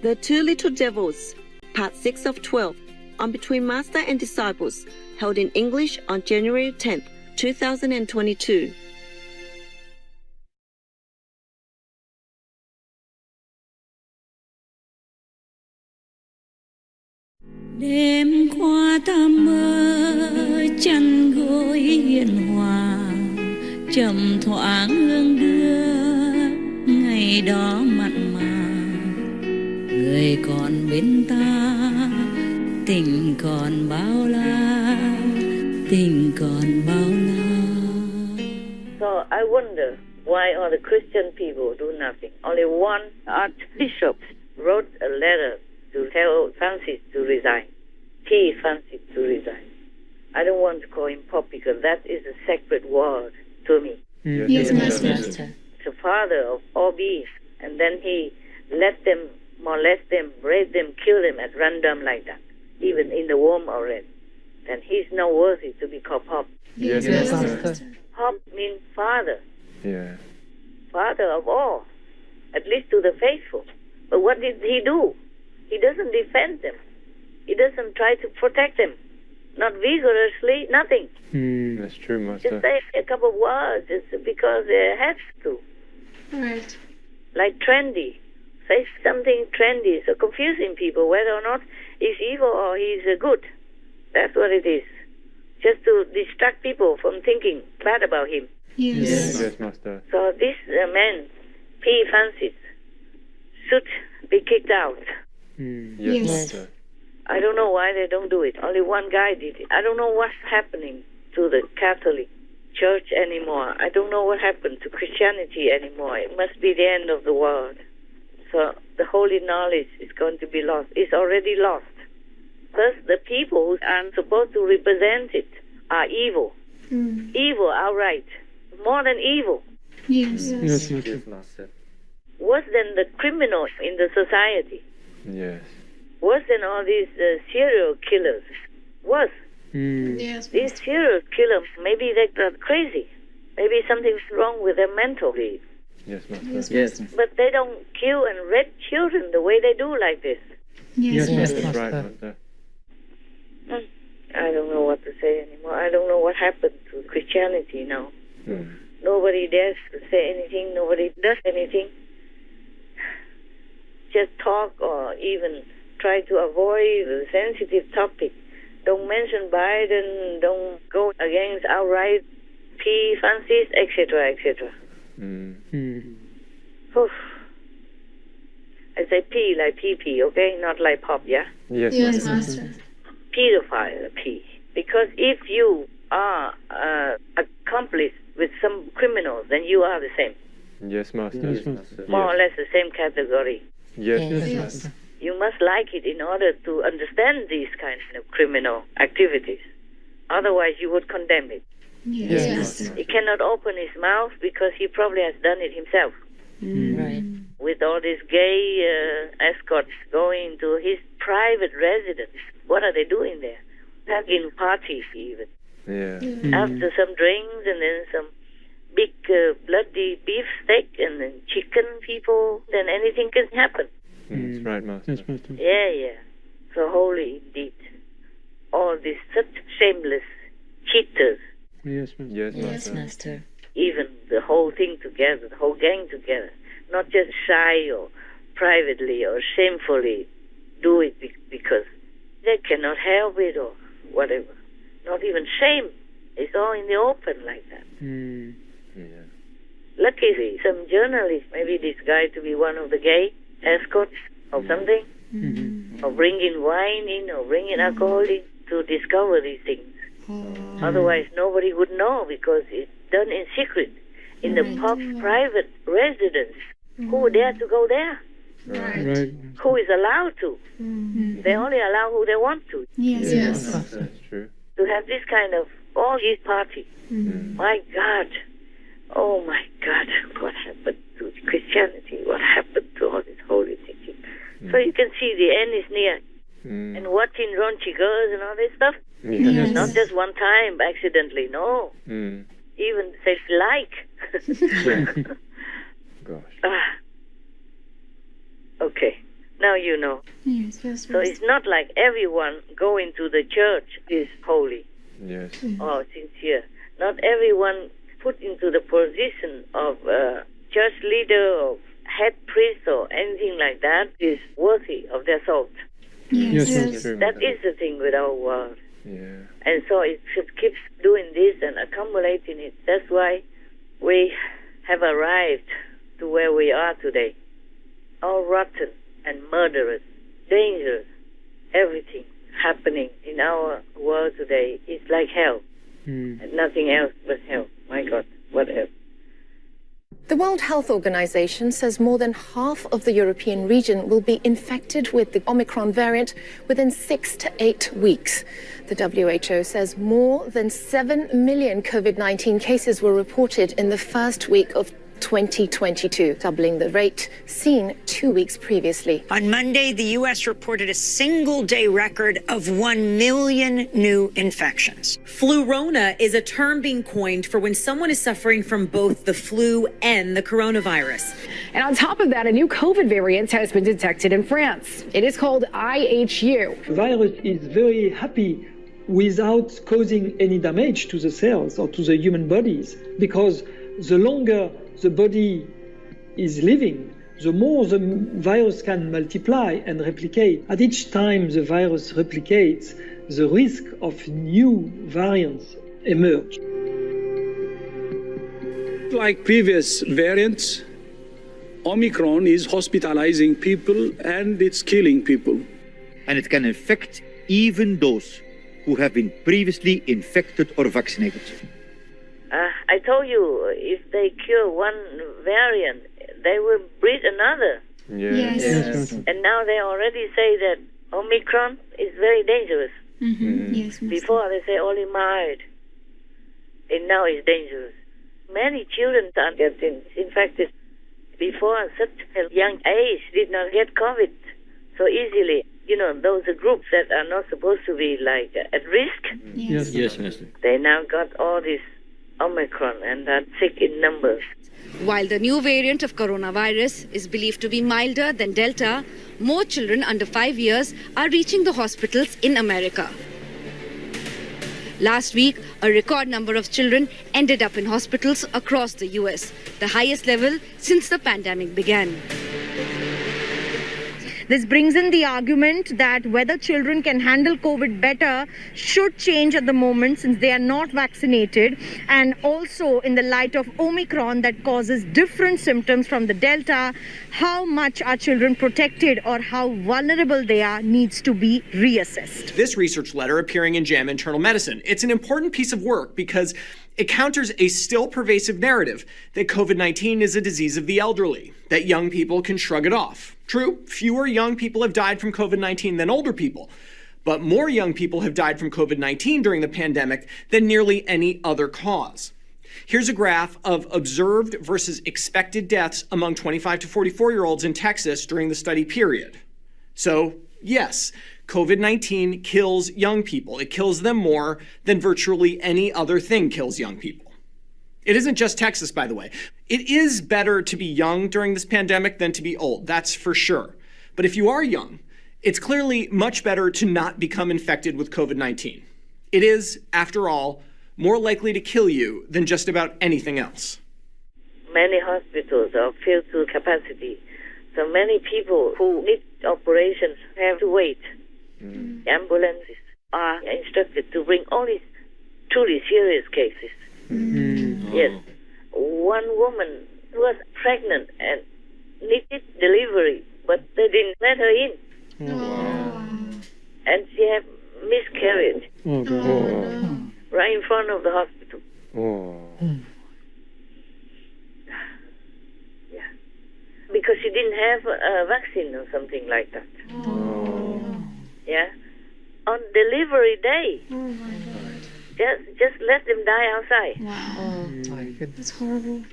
The Two Little Devils, Part 6 of 12, on Between Master and Disciples, held in English on January 10th, 2022. Đêm qua ta mơ chăn gối hiền hòa, chậm thoáng hương đưa ngày đó mặn mà. Người còn bên ta, tình còn bao la, tình còn bao la. So I wonder why all the Christian people do nothing. Only one archbishop wrote a letter to tell Francis to resign. P. Francis to resign. I don't want to call him Pope because that is a sacred word to me. Yes, Master. The father of all beings, and then he let them molest them, rape them, kill them at random like that, even in the womb already. Then he's not worthy to be called Pope. Yes, Master. Pope means father. Yeah. Father of all, at least to the faithful. But what did he do? He doesn't defend them. He doesn't try to protect them. Not vigorously, nothing. That's true, Master. Just say a couple of words just because they have to. Right. Like trendy. Say something trendy, so confusing people whether or not he's evil or he's good. That's what it is. Just to distract people from thinking bad about him. Yes. Yes, Master. So this man, P. Francis, should be kicked out. Yes, Yes. Master. I don't know why they don't do it. Only one guy did it. I don't know what's happening to the Catholic Church anymore. I don't know what happened to Christianity anymore. It must be the end of the world. So the holy knowledge is going to be lost. It's already lost. First, the people who are supposed to represent it are evil. Evil outright. More than evil. Yes. Yes, Master. Yes, Master. Worse than the criminals in the society. Yes. Worse than all these serial killers. Worse. Yes. These serial killers, maybe they're crazy. Maybe something's wrong with them mentally. Yes, Master. Yes. But they don't kill and rape children the way they do like this. Yes. That's right, Master. I don't know what to say anymore. I don't know what happened to Christianity now. Nobody dares to say anything. Nobody does anything. Just talk or even try to avoid the sensitive topic. Don't mention Biden. Don't go against outright P. Francis, etc., etc. I say P like PP, okay? Not like pop, yeah? Yes, Yes, Master. Master. Pedophile, P. Because if you are accomplice with some criminals, then you are the same. Yes, Master. Yes, Master. More or less the same category. Yes, Yes. You must like it in order to understand these kinds of criminal activities. Otherwise, you would condemn it. Yes. Master. He cannot open his mouth because he probably has done it himself. Right. With all these gay escorts going to his private residence. What are they doing there? Having parties even. Yeah. After some drinks and then some big bloody beef steak and then chicken people, then anything can happen. That's right, Master. Yeah. So holy indeed. All these such shameless cheaters. Yes, Yes, Master. Master. Even the whole thing together, the whole gang together. Not just shy or privately or shamefully do it because they cannot help it or whatever. Not even shame. It's all in the open like that. Yeah. Luckily, some journalists, maybe this guy to be one of the gay escorts or something, or bringing wine in or bringing alcohol in to discover these things. Otherwise, nobody would know because it's done in secret in the Pope's private residence. Who would dare to go there? Right. Who is allowed to? They only allow who they want to. Yes. Yes. That's true. To have this kind of orgy party. My God. Oh my God. What happened to Christianity? What happened to all this holy thinking? So you can see the end is near. And watching raunchy girls and all this stuff. Yes. Not just one time accidentally, no. Even say like. Gosh. Okay. Now you know. Yes, yes, So it's not like everyone going to the church is holy Yes. or sincere. Not everyone put into the position of church leader or head priest or anything like that is worthy of their salt. Yes, That's yes. true, That Mother. is the thing with our world. Yeah. And so it keeps doing this and accumulating it. That's why we have arrived to where we are today. All rotten and murderous, dangerous, everything happening in our world today is like hell. And nothing else but hell. My God, what else? The World Health Organization says more than half of the European region will be infected with the Omicron variant within 6 to 8 weeks. The WHO says more than 7 million COVID-19 cases were reported in the first week of 2022, doubling the rate seen 2 weeks previously. On Monday, the U.S. reported a single-day record of 1 million new infections. Flu-rona is a term being coined for when someone is suffering from both the flu and the coronavirus. And on top of that, a new COVID variant has been detected in France. It is called IHU. The virus is very happy without causing any damage to the cells or to the human bodies, because the longer the body is living, the more the virus can multiply and replicate. At each time the virus replicates, the risk of new variants emerge. Like previous variants, Omicron is hospitalizing people and it's killing people. And it can infect even those who have been previously infected or vaccinated. I told you, if they cure one variant, they will breed another. Yes. Yes. And now they already say that Omicron is very dangerous. Yes, Master. Before they say only mild, and now it's dangerous. Many children are getting infected before such a young age did not get COVID so easily. You know, those are groups that are not supposed to be like at risk. Yes. Yes, Master. They now got all this Omicron and are sick in numbers. While the new variant of coronavirus is believed to be milder than Delta, more children under 5 years are reaching the hospitals in America. Last week, a record number of children ended up in hospitals across the US, the highest level since the pandemic began. This brings in the argument that whether children can handle COVID better should change at the moment since they are not vaccinated, and also in the light of Omicron that causes different symptoms from the Delta, how much are children protected or how vulnerable they are needs to be reassessed. This research letter appearing in JAMA Internal Medicine. It's an important piece of work because it counters a still pervasive narrative that COVID-19 is a disease of the elderly, that young people can shrug it off. True, fewer young people have died from COVID-19 than older people, but more young people have died from COVID-19 during the pandemic than nearly any other cause. Here's a graph of observed versus expected deaths among 25 to 44-year-olds in Texas during the study period. So, yes, COVID-19 kills young people. It kills them more than virtually any other thing kills young people. It isn't just Texas, by the way. It is better to be young during this pandemic than to be old, that's for sure. But if you are young, it's clearly much better to not become infected with COVID-19. It is, after all, more likely to kill you than just about anything else. Many hospitals are filled to capacity. So many people who need operations have to wait. Ambulances are instructed to bring only truly serious cases. Yes. One woman was pregnant and needed delivery, but they didn't let her in. And she had miscarriage right in front of the hospital. Yeah. Because she didn't have a vaccine or something like that. Yeah. On delivery day. Just let them die outside. Wow. That's horrible.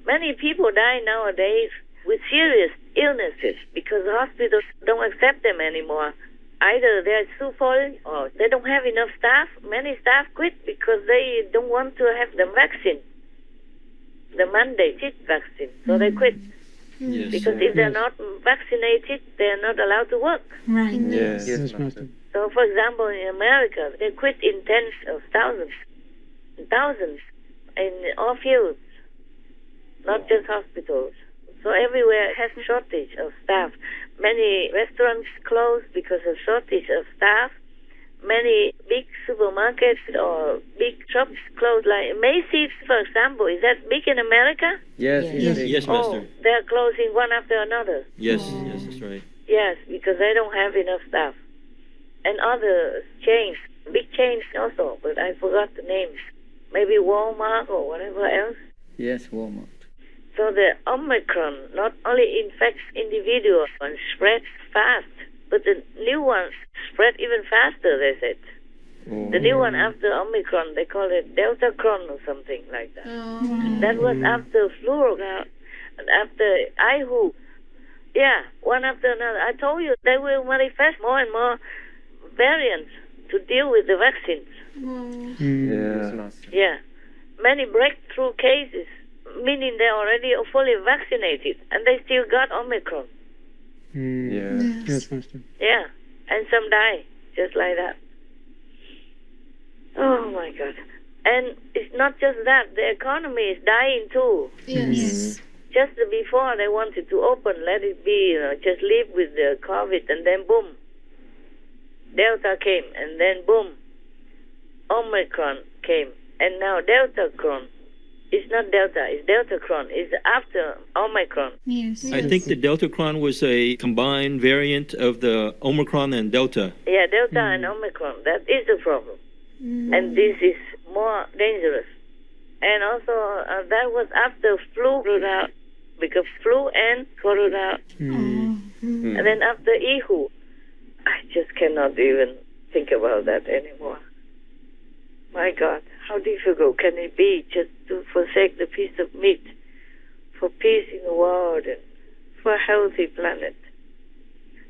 Many people die nowadays with serious illnesses because the hospitals don't accept them anymore. Either they're too full or they don't have enough staff. Many staff quit because they don't want to have the vaccine, the mandated vaccine, so they quit. Yes. Because if they're not vaccinated, they're not allowed to work. Right. Yes. Master. So, for example, in America, they quit in tens of thousands in all fields, not just hospitals. So everywhere has shortage of staff. Many restaurants closed because of shortage of staff. Many big supermarkets or big shops closed, like Macy's, for example. Is that big in America? Yes, Oh, Master. they're closing one after another. Yes, that's right. Yes, because they don't have enough staff. And other chains, big chains also, but I forgot the names. Maybe Walmart or whatever else. Yes, Walmart. So the Omicron not only infects individuals and spreads fast, but the new ones spread even faster, they said. The new one after Omicron, they call it Deltacron or something like that. That was after flu and after IHU. Yeah, one after another. I told you they will manifest more and more variants to deal with the vaccines. Yeah. Many breakthrough cases, meaning they're already fully vaccinated, and they still got Omicron. Yes, Master. Yeah, and some die, just like that. Oh, my God. And it's not just that. The economy is dying, too. Yes. Just before they wanted to open, let it be, just live with the COVID, and then boom, Delta came, and then boom, Omicron came, and now Deltacron. It's not Delta, it's Deltacron. It's after Omicron. Yes. I think the Deltacron was a combined variant of the Omicron and Delta. Yeah, Delta and Omicron. That is the problem. And this is more dangerous. And also, that was after flu broke out, because flu and corona. And then after IHU, I just cannot even think about that anymore. My God, how difficult can it be just to forsake the piece of meat for peace in the world and for a healthy planet,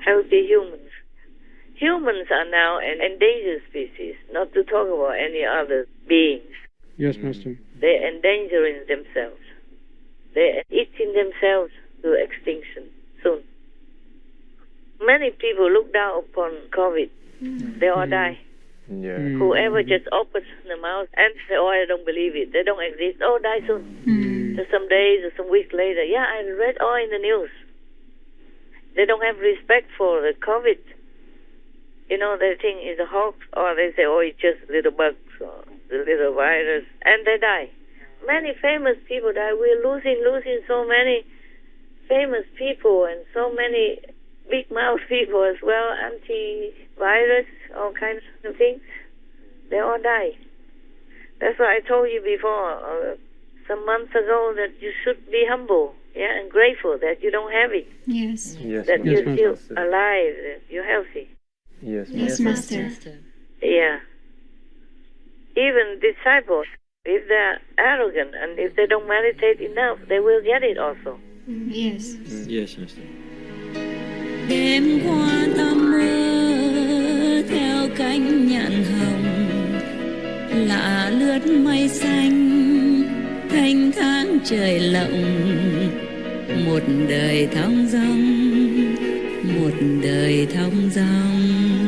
healthy humans. Humans are now an endangered species, not to talk about any other beings. Yes, Master. They're endangering themselves. They're eating themselves to extinction soon. Many people look down upon COVID. They all die. Whoever just opens their mouth and say, oh, I don't believe it. They don't exist. Oh, die soon. Just some days or some weeks later. Yeah, I read all in the news. They don't have respect for the COVID. You know, they think it's a hoax, or they say, oh, it's just little bugs or the little virus, and they die. Many famous people die. We're losing so many famous people and so many big mouth people as well, antivirus, all kinds of things. They all die. That's why I told you before, some months ago, that you should be humble, yeah, and grateful that you don't have it. Yes. That you're still alive, that you're healthy. Yes, Master. Yeah. Even disciples, if they're arrogant and if they don't meditate enough, they will get it also. Yes. Yes, Master. Đêm qua ta mơ theo cánh nhạn hồng, lạ lướt mây xanh, thanh thang trời lộng, một đời thong dong, một đời thong dong.